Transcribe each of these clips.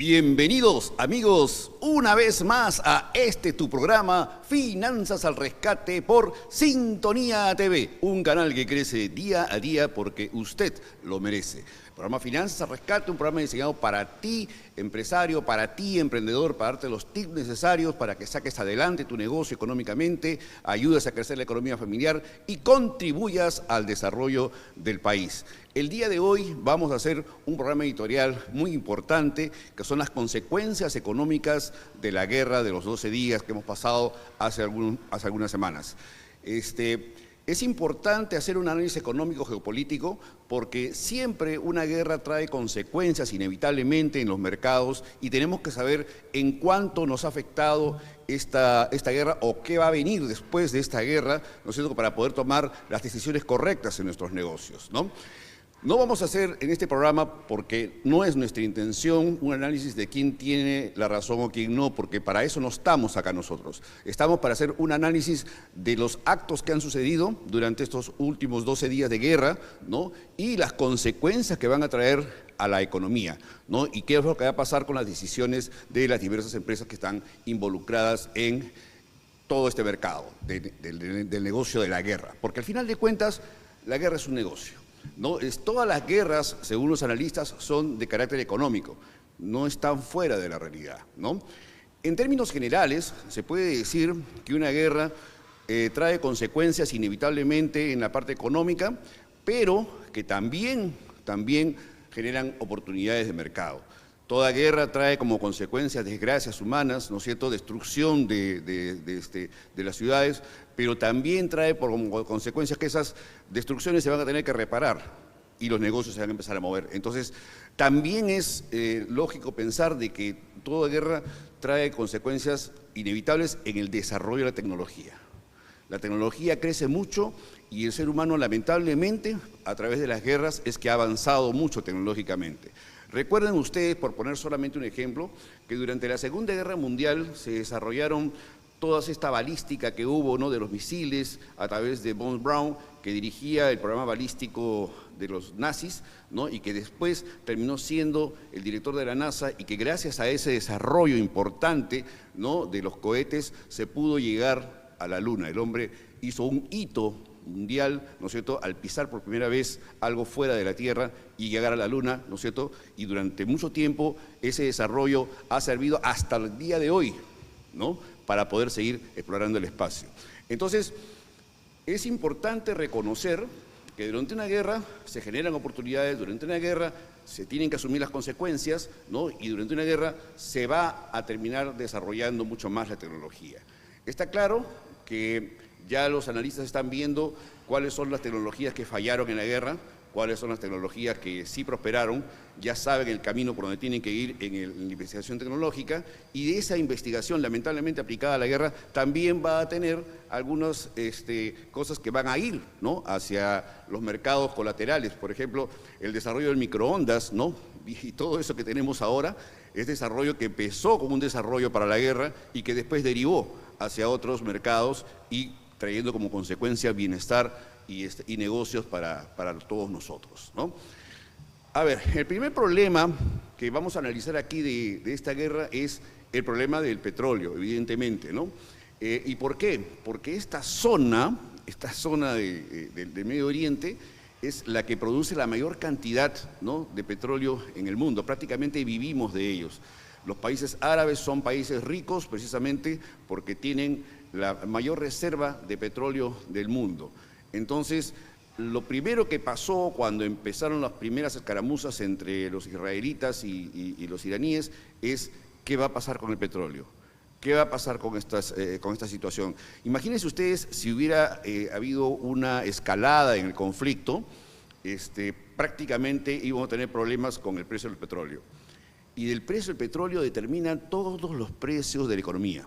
Bienvenidos amigos una vez más a tu programa Finanzas al Rescate por Sintonía TV, un canal que crece día a día porque usted lo merece. Programa Finanzas al Rescate, un programa diseñado para ti, empresario, para ti, emprendedor, para darte los tips necesarios para que saques adelante tu negocio económicamente, ayudes a crecer la economía familiar y contribuyas al desarrollo del país. El día de hoy vamos a hacer un programa editorial muy importante, que son las consecuencias económicas de la guerra de los 12 días que hemos pasado hace algunas semanas. Es importante hacer un análisis económico geopolítico porque siempre una guerra trae consecuencias inevitablemente en los mercados y tenemos que saber en cuánto nos ha afectado esta guerra o qué va a venir después de esta guerra, ¿no es cierto?, para poder tomar las decisiones correctas en nuestros negocios, ¿no? No vamos a hacer en este programa, porque no es nuestra intención, un análisis de quién tiene la razón o quién no, porque para eso no estamos acá nosotros. Estamos para hacer un análisis de los actos que han sucedido durante estos últimos 12 días de guerra, ¿no?, y las consecuencias que van a traer a la economía, ¿no?, y qué es lo que va a pasar con las decisiones de las diversas empresas que están involucradas en todo este mercado del negocio de la guerra. Porque al final de cuentas, la guerra es un negocio. No, todas las guerras, según los analistas, son de carácter económico, no están fuera de la realidad, ¿no? En términos generales, se puede decir que una guerra trae consecuencias inevitablemente en la parte económica, pero que también generan oportunidades de mercado. Toda guerra trae como consecuencia desgracias humanas, ¿no es cierto?, destrucción de las ciudades, pero también trae como consecuencias que esas destrucciones se van a tener que reparar y los negocios se van a empezar a mover. Entonces, también es lógico pensar de que toda guerra trae consecuencias inevitables en el desarrollo de la tecnología. La tecnología crece mucho y el ser humano, lamentablemente, a través de las guerras, es que ha avanzado mucho tecnológicamente. Recuerden ustedes, por poner solamente un ejemplo, que durante la Segunda Guerra Mundial se desarrollaron toda esta balística que hubo, ¿no?, de los misiles a través de von Braun, que dirigía el programa balístico de los nazis, ¿no?, y que después terminó siendo el director de la NASA y que gracias a ese desarrollo importante, ¿no?, de los cohetes se pudo llegar a la Luna. El hombre hizo un hito mundial, ¿no es cierto?, al pisar por primera vez algo fuera de la Tierra y llegar a la Luna, ¿no es cierto?, y durante mucho tiempo ese desarrollo ha servido hasta el día de hoy, ¿no?, para poder seguir explorando el espacio. Entonces, es importante reconocer que durante una guerra se generan oportunidades, durante una guerra se tienen que asumir las consecuencias, ¿no?, y durante una guerra se va a terminar desarrollando mucho más la tecnología. Está claro que ya los analistas están viendo cuáles son las tecnologías que fallaron en la guerra, cuáles son las tecnologías que sí prosperaron, ya saben el camino por donde tienen que ir en la investigación tecnológica, y de esa investigación lamentablemente aplicada a la guerra también va a tener algunas cosas que van a ir, ¿no?, hacia los mercados colaterales. Por ejemplo, el desarrollo del microondas, ¿no?, y todo eso que tenemos ahora es desarrollo que empezó como un desarrollo para la guerra y que después derivó hacia otros mercados y trayendo como consecuencia bienestar y negocios para todos nosotros, ¿no? A ver, el primer problema que vamos a analizar aquí de esta guerra es el problema del petróleo, evidentemente, ¿no? ¿Y por qué? Porque esta zona del Medio Oriente es la que produce la mayor cantidad, ¿no?, de petróleo en el mundo. Prácticamente vivimos de ellos. Los países árabes son países ricos precisamente porque tienen la mayor reserva de petróleo del mundo. Entonces, lo primero que pasó cuando empezaron las primeras escaramuzas entre los israelitas y los iraníes es ¿qué va a pasar con el petróleo? ¿Qué va a pasar con esta situación? Imagínense ustedes si hubiera habido una escalada en el conflicto, prácticamente íbamos a tener problemas con el precio del petróleo. Y del precio del petróleo determinan todos los precios de la economía,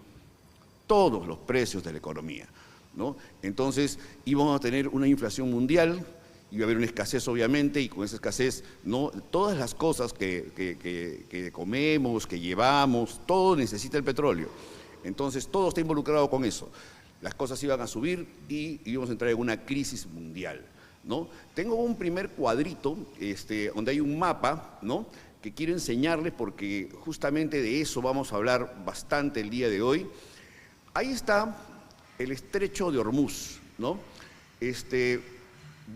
todos los precios de la economía, ¿no? Entonces íbamos a tener una inflación mundial, iba a haber una escasez obviamente, y con esa escasez, ¿no?, todas las cosas que comemos, que llevamos, todo necesita el petróleo. Entonces todo está involucrado con eso. Las cosas iban a subir y íbamos a entrar en una crisis mundial, ¿no? Tengo un primer cuadrito donde hay un mapa, ¿no?, que quiero enseñarles porque justamente de eso vamos a hablar bastante el día de hoy. Ahí está el estrecho de Hormuz, ¿no?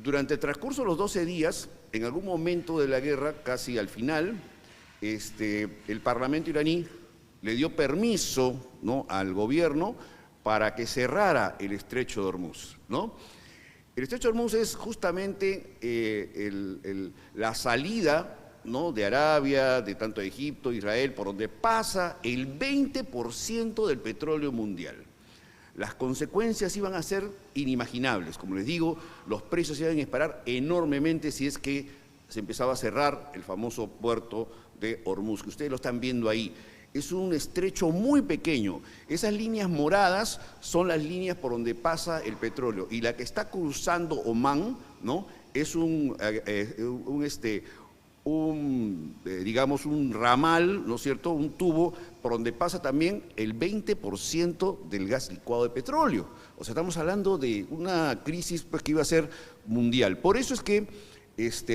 Durante el transcurso de los 12 días, en algún momento de la guerra, casi al final, el Parlamento iraní le dio permiso, ¿no?, al gobierno para que cerrara el estrecho de Hormuz, ¿no? El estrecho de Hormuz es justamente la salida, ¿no?, de Arabia, de tanto Egipto, Israel, por donde pasa el 20% del petróleo mundial. Las consecuencias iban a ser inimaginables. Como les digo, los precios iban a disparar enormemente si es que se empezaba a cerrar el famoso puerto de Hormuz, que ustedes lo están viendo ahí. Es un estrecho muy pequeño. Esas líneas moradas son las líneas por donde pasa el petróleo. Y la que está cruzando Omán, ¿no?, es digamos, un ramal, ¿no es cierto?, un tubo por donde pasa también el 20% del gas licuado de petróleo. O sea, estamos hablando de una crisis, pues, que iba a ser mundial. Por eso es que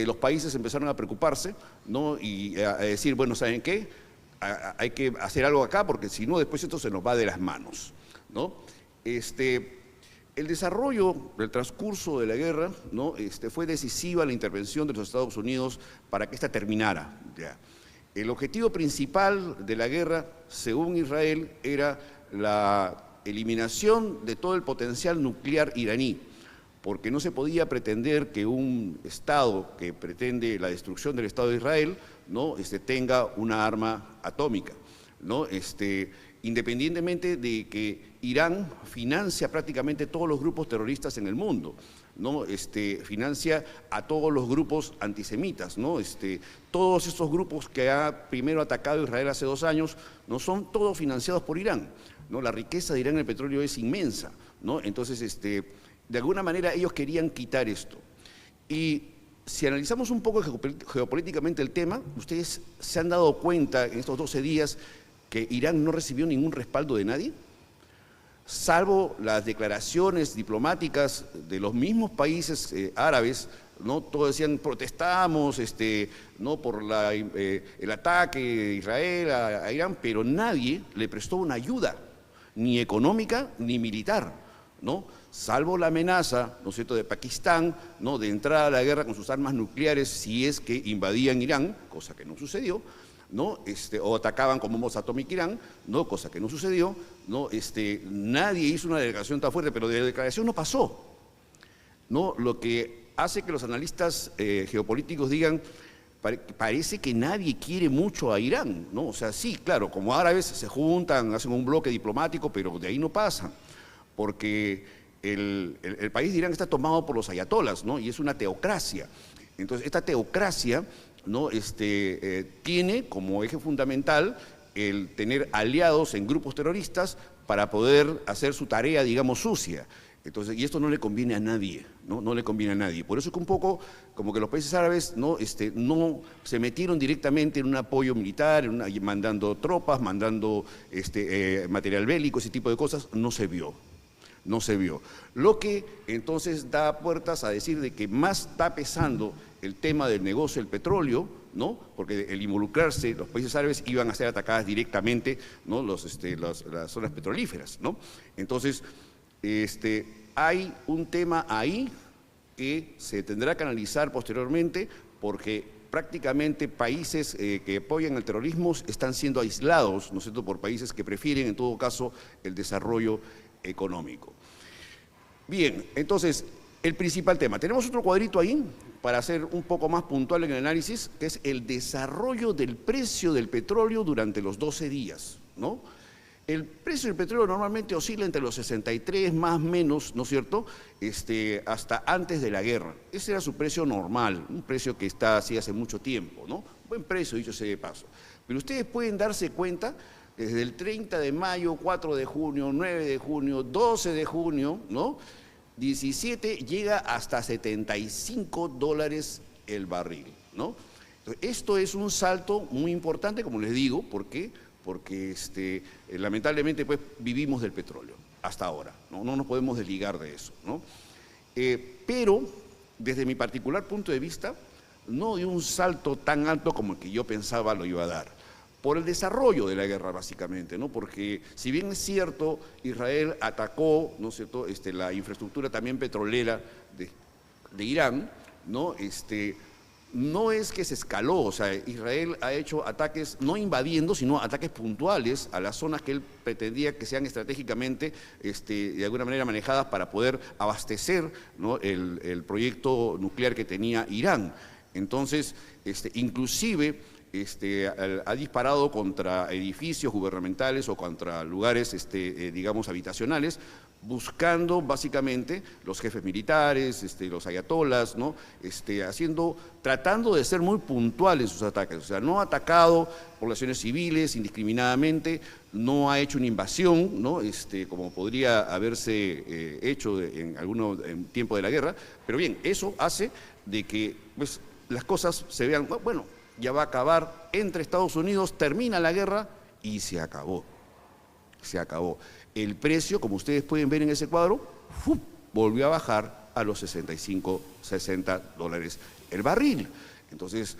los países empezaron a preocuparse, ¿no?, y a decir, bueno, ¿saben qué? Hay que hacer algo acá porque si no, después esto se nos va de las manos, ¿no? El desarrollo del transcurso de la guerra, ¿no?, fue decisiva la intervención de los Estados Unidos para que esta terminara. ¿Ya? El objetivo principal de la guerra, según Israel, era la eliminación de todo el potencial nuclear iraní, porque no se podía pretender que un Estado que pretende la destrucción del Estado de Israel, ¿no?, tenga una arma atómica, ¿no? Independientemente de que Irán financia prácticamente todos los grupos terroristas en el mundo, ¿no? Financia a todos los grupos antisemitas, ¿no? Todos estos grupos que ha primero atacado Israel hace 2 años, ¿no?, son todos financiados por Irán, ¿no? La riqueza de Irán en el petróleo es inmensa, ¿no? Entonces, de alguna manera ellos querían quitar esto. Y si analizamos un poco geopolíticamente el tema, ustedes se han dado cuenta en estos 12 días que Irán no recibió ningún respaldo de nadie, salvo las declaraciones diplomáticas de los mismos países árabes, ¿no? Todos decían, protestamos, ¿no?, por el ataque de Israel a Irán, pero nadie le prestó una ayuda, ni económica ni militar, ¿no?, salvo la amenaza, ¿no es cierto?, de Pakistán, ¿no?, de entrar a la guerra con sus armas nucleares si es que invadían Irán, cosa que no sucedió, ¿no? O atacaban con bombas atómicas Irán, ¿no?, cosa que no sucedió, ¿no? Nadie hizo una declaración tan fuerte, pero de la declaración no pasó, ¿no? Lo que hace que los analistas geopolíticos digan, parece que nadie quiere mucho a Irán, ¿no? O sea, sí, claro, como árabes se juntan, hacen un bloque diplomático, pero de ahí no pasan, porque el país de Irán está tomado por los ayatolas, ¿no?, y es una teocracia. Entonces, esta teocracia, ¿no?, tiene como eje fundamental el tener aliados en grupos terroristas para poder hacer su tarea, digamos, sucia. Entonces, y esto no le conviene a nadie, ¿no? No le conviene a nadie. Por eso es que un poco como que los países árabes no se metieron directamente en un apoyo militar, mandando tropas, mandando material bélico, ese tipo de cosas, no se vio. No se vio. Lo que entonces da puertas a decir de que más está pesando el tema del negocio del petróleo, ¿no?, porque el involucrarse, los países árabes iban a ser atacadas directamente, ¿no?, las zonas petrolíferas, ¿no? Entonces, hay un tema ahí que se tendrá que analizar posteriormente, porque prácticamente países que apoyan el terrorismo están siendo aislados, ¿no es cierto?, por países que prefieren, en todo caso, el desarrollo económico. Bien, entonces, el principal tema. Tenemos otro cuadrito ahí para ser un poco más puntual en el análisis, que es el desarrollo del precio del petróleo durante los 12 días, ¿no? El precio del petróleo normalmente oscila entre los 63 más o menos, ¿no es cierto?, hasta antes de la guerra. Ese era su precio normal, un precio que está así hace mucho tiempo, ¿no? Buen precio, dicho sea de paso. Pero ustedes pueden darse cuenta desde el 30 de mayo, 4 de junio, 9 de junio, 12 de junio, ¿no?, 17 llega hasta $75 el barril, ¿no? Entonces, esto es un salto muy importante, como les digo, ¿por qué? Porque lamentablemente pues vivimos del petróleo hasta ahora, ¿no? No nos podemos desligar de eso, ¿no? Pero desde mi particular punto de vista, no dio un salto tan alto como el que yo pensaba lo iba a dar. Por el desarrollo de la guerra, básicamente, ¿no? Porque si bien es cierto, Israel atacó, ¿no es cierto?, la infraestructura también petrolera de Irán, ¿no? No es que se escaló, o sea, Israel ha hecho ataques no invadiendo, sino ataques puntuales a las zonas que él pretendía que sean estratégicamente, de alguna manera manejadas para poder abastecer, ¿no?, el proyecto nuclear que tenía Irán. Entonces, inclusive ha disparado contra edificios gubernamentales o contra lugares, digamos, habitacionales, buscando básicamente los jefes militares, los ayatolas, ¿no? Tratando de ser muy puntual en sus ataques, o sea, no ha atacado poblaciones civiles indiscriminadamente, no ha hecho una invasión, ¿no? Como podría haberse hecho en tiempo de la guerra, pero bien, eso hace de que pues, las cosas se vean, bueno, ya va a acabar entre Estados Unidos, termina la guerra y se acabó. Se acabó. El precio, como ustedes pueden ver en ese cuadro, volvió a bajar a los 65, 60 dólares el barril. Entonces,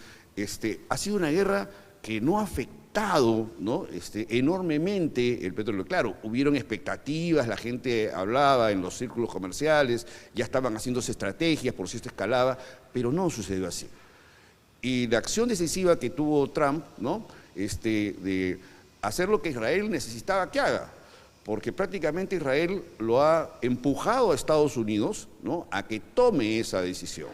ha sido una guerra que no ha afectado, ¿no?, enormemente el petróleo. Claro, hubieron expectativas, la gente hablaba en los círculos comerciales, ya estaban haciéndose estrategias por si esto escalaba, pero no sucedió así. Y la acción decisiva que tuvo Trump, ¿no?, de hacer lo que Israel necesitaba que haga, porque prácticamente Israel lo ha empujado a Estados Unidos, ¿no?, a que tome esa decisión,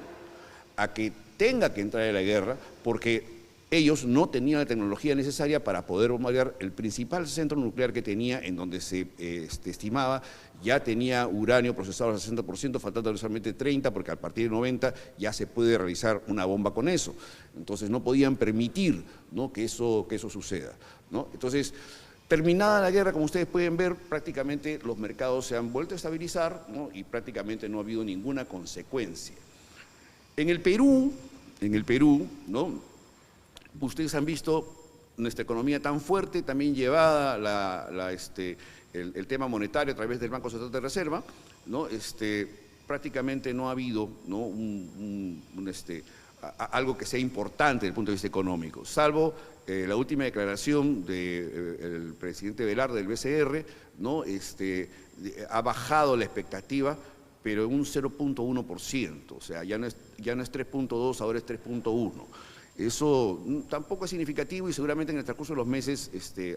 a que tenga que entrar en la guerra, porque ellos no tenían la tecnología necesaria para poder bombardear el principal centro nuclear que tenía, en donde se estimaba ya tenía uranio procesado al 60%, faltando solamente 30%, porque a partir de 90 ya se puede realizar una bomba con eso. Entonces no podían permitir, ¿no?, que eso suceda, ¿no? Entonces, terminada la guerra, como ustedes pueden ver, prácticamente los mercados se han vuelto a estabilizar, ¿no?, y prácticamente no ha habido ninguna consecuencia. En el Perú, ¿no?, ustedes han visto nuestra economía tan fuerte, también llevada el tema monetario a través del Banco Central de Reserva, ¿no? Prácticamente no ha habido, ¿no?, algo que sea importante desde el punto de vista económico, salvo la última declaración del presidente Velarde del BCR, ¿no?, ha bajado la expectativa, pero en un 0.1%, o sea, ya no es 3.2, ahora es 3.1. Eso tampoco es significativo y seguramente en el transcurso de los meses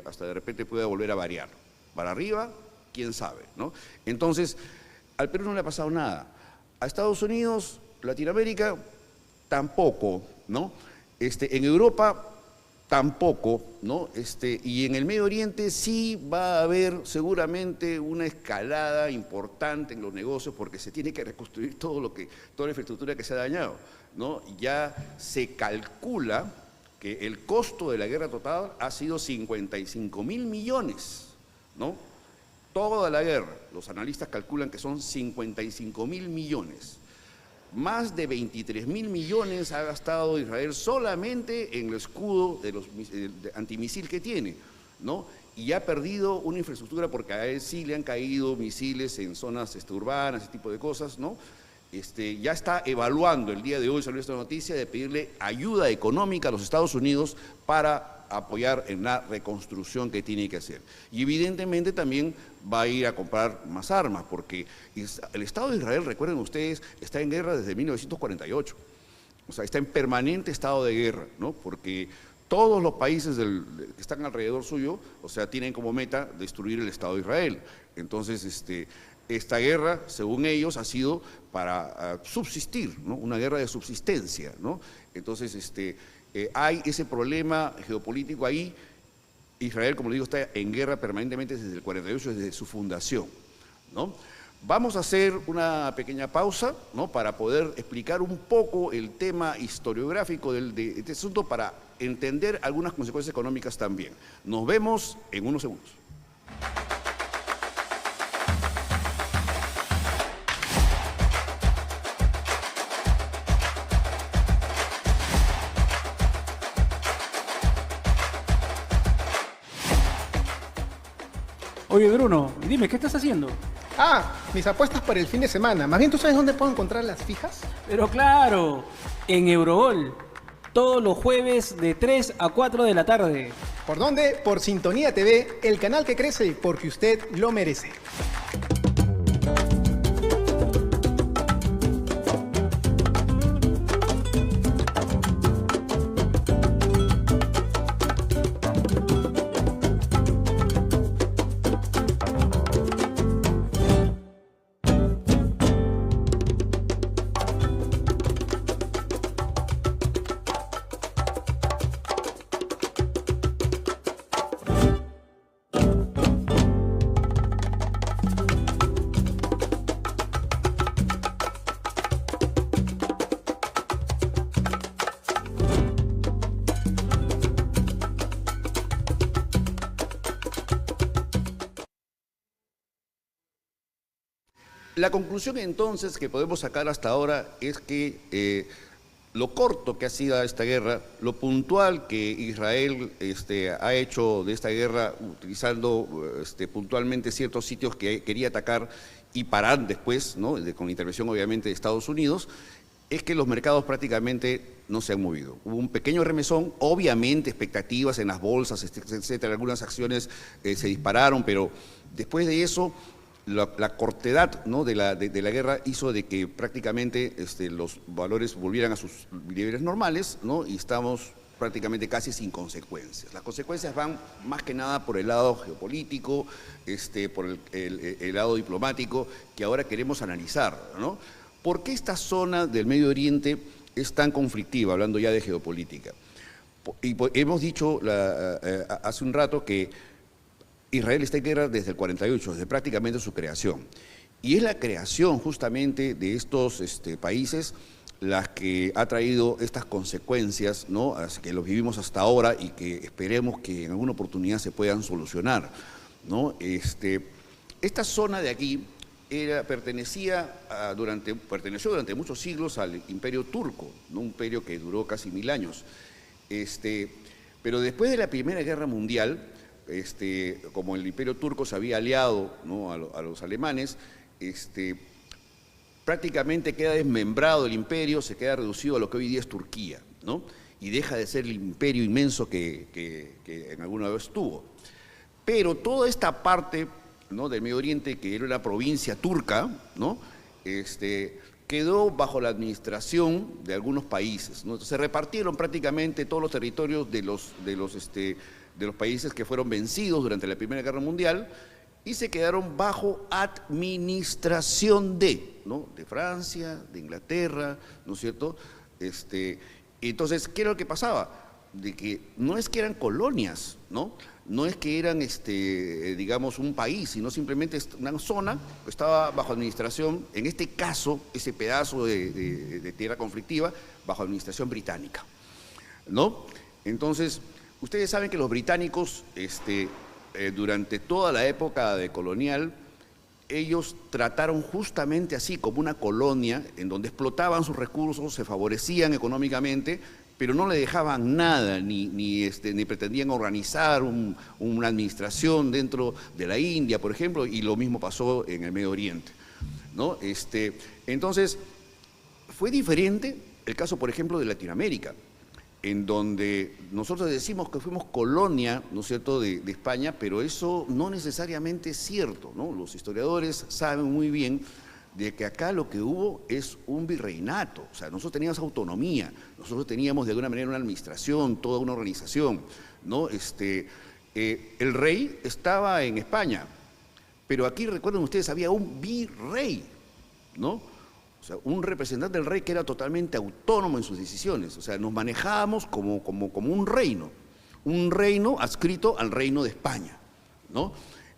hasta de repente pueda volver a variar. Para arriba, quién sabe, ¿no? Entonces, al Perú no le ha pasado nada. A Estados Unidos, Latinoamérica, tampoco, ¿no? En Europa, tampoco, ¿no? Y en el Medio Oriente sí va a haber seguramente una escalada importante en los negocios porque se tiene que reconstruir toda la infraestructura que se ha dañado, ¿no? Ya se calcula que el costo de la guerra total ha sido 55.000 millones, ¿no? Toda la guerra, los analistas calculan que son 55.000 millones. Más de 23.000 millones ha gastado Israel solamente en el escudo de antimisil que tiene, ¿no? Y ha perdido una infraestructura porque a él sí le han caído misiles en zonas urbanas, ese tipo de cosas, ¿no? Ya está evaluando, el día de hoy salió esta noticia de pedirle ayuda económica a los Estados Unidos para apoyar en la reconstrucción que tiene que hacer. Y evidentemente también va a ir a comprar más armas, porque el Estado de Israel, recuerden ustedes, está en guerra desde 1948. O sea, está en permanente estado de guerra, ¿no? Porque todos los países que están alrededor suyo, o sea, tienen como meta destruir el Estado de Israel. Entonces, esta guerra, según ellos, ha sido para subsistir, ¿no? Una guerra de subsistencia, ¿no? Entonces, hay ese problema geopolítico ahí. Israel, como le digo, está en guerra permanentemente desde el 48, desde su fundación, ¿no? Vamos a hacer una pequeña pausa, ¿no?, para poder explicar un poco el tema historiográfico de este asunto para entender algunas consecuencias económicas también. Nos vemos en unos segundos. Oye, Bruno, dime, ¿qué estás haciendo? Ah, mis apuestas para el fin de semana. Más bien, ¿tú sabes dónde puedo encontrar las fijas? Pero claro, en Eurogol, todos los jueves de 3 a 4 de la tarde. ¿Por dónde? Por Sintonía TV, el canal que crece porque usted lo merece. La conclusión entonces que podemos sacar hasta ahora es que lo corto que ha sido esta guerra, lo puntual que Israel ha hecho de esta guerra utilizando puntualmente ciertos sitios que quería atacar y parar después, ¿no? Con la intervención obviamente de Estados Unidos, es que los mercados prácticamente no se han movido. Hubo un pequeño remesón, obviamente expectativas en las bolsas, etcétera, algunas acciones se dispararon, pero después de eso la cortedad, ¿no? de la guerra hizo de que prácticamente los valores volvieran a sus niveles normales, ¿no? Y estamos prácticamente casi sin consecuencias. Las consecuencias van más que nada por el lado geopolítico, por el lado diplomático, que ahora queremos analizar, ¿no? ¿Por qué esta zona del Medio Oriente es tan conflictiva, hablando ya de geopolítica? Y hemos dicho hace un rato que Israel está en guerra desde el 48, desde prácticamente su creación. Y es la creación justamente de estos países las que ha traído estas consecuencias, ¿no? Que los vivimos hasta ahora y que esperemos que en alguna oportunidad se puedan solucionar, ¿no? Esta zona de aquí perteneció durante muchos siglos al Imperio Turco, ¿no? Un imperio que duró casi 1000 años. Pero después de la Primera Guerra Mundial, como el Imperio Turco se había aliado, ¿no? a los alemanes, prácticamente queda desmembrado el imperio, se queda reducido a lo que hoy día es Turquía, ¿no? Y deja de ser el imperio inmenso que en alguna vez tuvo. Pero toda esta parte, ¿no? del Medio Oriente, que era una provincia turca, ¿no? Quedó bajo la administración de algunos países, ¿no? Se repartieron prácticamente todos los territorios de los países que fueron vencidos durante la Primera Guerra Mundial y se quedaron bajo administración ¿no? de Francia, de Inglaterra, ¿no es cierto? Entonces, ¿qué era lo que pasaba? De que no es que eran colonias, ¿no? No es que eran, digamos, un país, sino simplemente una zona que estaba bajo administración, en este caso, ese pedazo de tierra conflictiva, bajo administración británica, ¿no? Entonces, ustedes saben que los británicos, durante toda la época colonial, ellos trataron justamente así, como una colonia, en donde explotaban sus recursos, se favorecían económicamente, pero no le dejaban nada, ni pretendían organizar una administración dentro de la India, por ejemplo, y lo mismo pasó en el Medio Oriente, ¿no? Entonces, fue diferente el caso, por ejemplo, de Latinoamérica, en donde nosotros decimos que fuimos colonia, ¿no es cierto?, de España, pero eso no necesariamente es cierto, ¿no? Los historiadores saben muy bien de que acá lo que hubo es un virreinato, o sea, nosotros teníamos autonomía, nosotros teníamos de alguna manera una administración, toda una organización, ¿no? El rey estaba en España, pero aquí, recuerden ustedes, había un virrey, ¿no? O sea, un representante del rey que era totalmente autónomo en sus decisiones, o sea, nos manejábamos como un reino adscrito al reino de España, ¿no?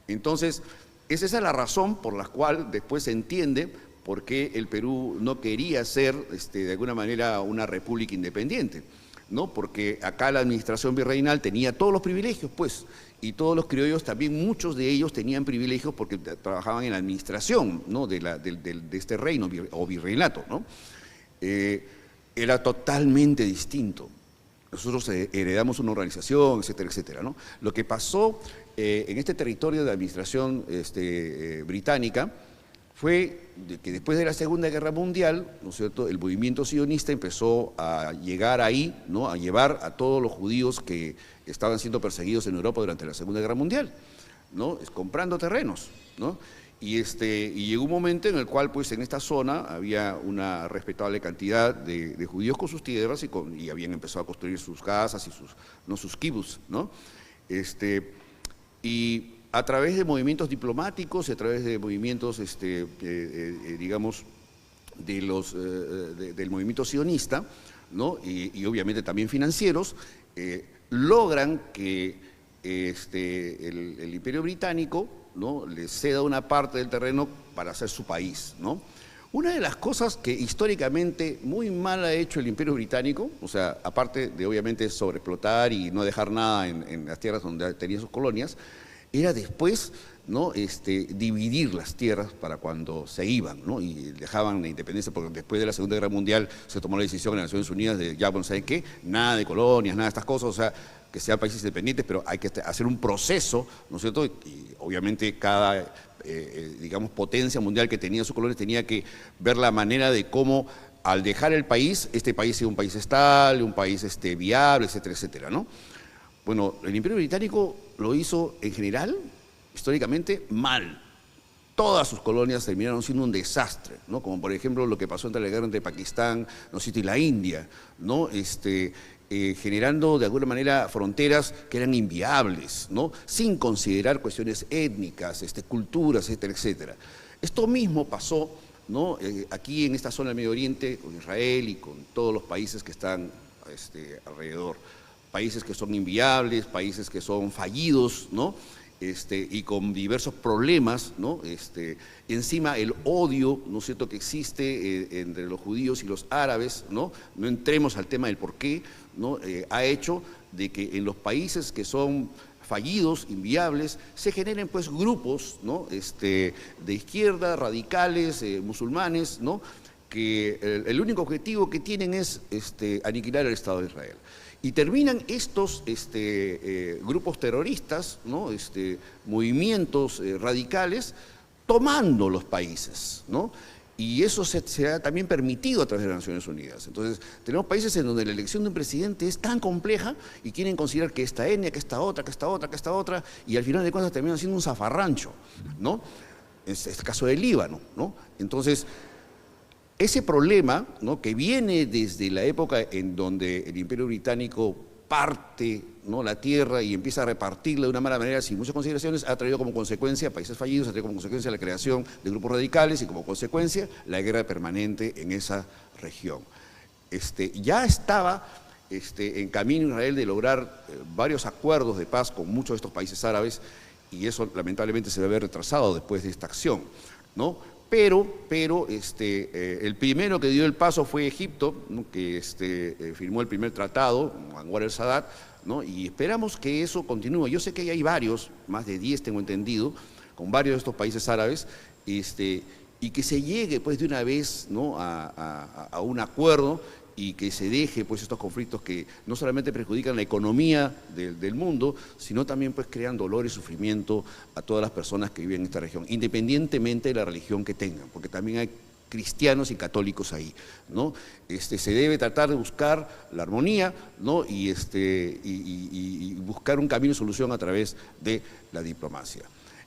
Entonces, esa es la razón por la cual después se entiende por qué el Perú no quería ser, de alguna manera, una república independiente, ¿no? Porque acá la administración virreinal tenía todos los privilegios, pues, y todos los criollos también, muchos de ellos tenían privilegios porque trabajaban en la administración, ¿no? de este reino o virreinato, ¿no? Era totalmente distinto. Nosotros heredamos una organización, etcétera, etcétera, ¿no? Lo que pasó en este territorio de administración británica fue que después de la Segunda Guerra Mundial, ¿no es cierto?, el movimiento sionista empezó a llegar ahí, ¿no?, a llevar a todos los judíos que estaban siendo perseguidos en Europa durante la Segunda Guerra Mundial, ¿no?, comprando terrenos, ¿no? Y llegó un momento en el cual, pues, en esta zona había una respetable cantidad de judíos con sus tierras y habían empezado a construir sus casas y sus kibbutz, ¿no? Y a través de movimientos diplomáticos y a través de movimientos, digamos, del movimiento sionista, ¿no?, y obviamente también financieros, logran que el Imperio Británico, ¿no?, les ceda una parte del terreno para hacer su país, ¿no? Una de las cosas que históricamente muy mal ha hecho el Imperio Británico, o sea, aparte de obviamente sobreexplotar y no dejar nada en las tierras donde tenía sus colonias, era después, ¿no?, dividir las tierras para cuando se iban, ¿no?, y dejaban la independencia, porque después de la Segunda Guerra Mundial se tomó la decisión en las Naciones Unidas de ya no sé qué, nada de colonias, nada de estas cosas, o sea, que sean países independientes, pero hay que hacer un proceso, ¿no es cierto? Y obviamente cada, digamos, potencia mundial que tenía sus colonias tenía que ver la manera de cómo, al dejar el país, este país sea un país estable, un país viable, etcétera, etcétera, ¿no? Bueno, el Imperio Británico lo hizo en general, históricamente, mal. Todas sus colonias terminaron siendo un desastre, ¿no? Como por ejemplo lo que pasó entre la guerra entre Pakistán, ¿no?, y la India, ¿no?, generando de alguna manera fronteras que eran inviables, ¿no?, sin considerar cuestiones étnicas, culturas, etcétera, etcétera. Esto mismo pasó, ¿no?, aquí en esta zona del Medio Oriente, con Israel y con todos los países que están alrededor. Países que son inviables, países que son fallidos, ¿no?, y con diversos problemas, ¿no? Encima el odio, ¿no es cierto?, que existe entre los judíos y los árabes, ¿no? No entremos al tema del por qué, ¿no? Ha hecho de que en los países que son fallidos, inviables, se generen pues grupos, ¿no?, de izquierda, radicales, musulmanes, ¿no?, que el único objetivo que tienen es aniquilar el Estado de Israel. Y terminan estos grupos terroristas, ¿no?, movimientos radicales, tomando los países, ¿no? Y eso se ha también permitido a través de las Naciones Unidas. Entonces, tenemos países en donde la elección de un presidente es tan compleja y quieren considerar que esta etnia, que esta otra, que esta otra, que esta otra, y al final de cuentas terminan siendo un zafarrancho, ¿no? Es el caso del Líbano, ¿no? Entonces, ese problema, ¿no?, que viene desde la época en donde el Imperio Británico parte, ¿no?, la tierra y empieza a repartirla de una mala manera sin muchas consideraciones, ha traído como consecuencia países fallidos, ha traído como consecuencia la creación de grupos radicales y como consecuencia la guerra permanente en esa región. Ya estaba en camino Israel de lograr varios acuerdos de paz con muchos de estos países árabes y eso lamentablemente se debe haber retrasado después de esta acción, ¿no? Pero el primero que dio el paso fue Egipto, ¿no?, que firmó el primer tratado, Anwar el-Sadat, ¿no?, y esperamos que eso continúe. Yo sé que hay varios, más de 10 tengo entendido, con varios de estos países árabes, y que se llegue pues de una vez, ¿no?, a un acuerdo y que se deje pues estos conflictos que no solamente perjudican la economía del mundo, sino también pues crean dolor y sufrimiento a todas las personas que viven en esta región, independientemente de la religión que tengan, porque también hay cristianos y católicos ahí, ¿no? Se debe tratar de buscar la armonía, ¿no?, y buscar un camino de solución a través de la diplomacia.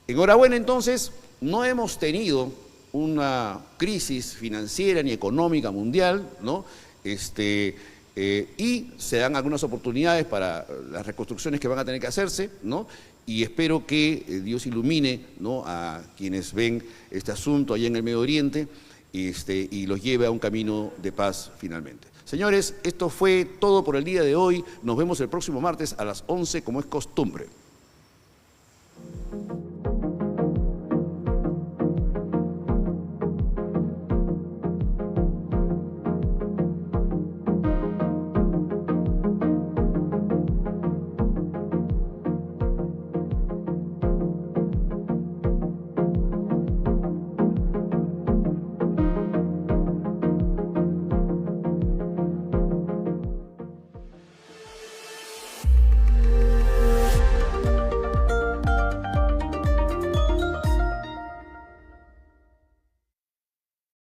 Enhorabuena entonces, no hemos tenido una crisis financiera ni económica mundial, ¿no?, y se dan algunas oportunidades para las reconstrucciones que van a tener que hacerse, ¿no?, y espero que Dios ilumine, ¿no?, a quienes ven este asunto allá en el Medio Oriente y los lleve a un camino de paz finalmente. Señores, esto fue todo por el día de hoy. Nos vemos el próximo martes a las 11 como es costumbre.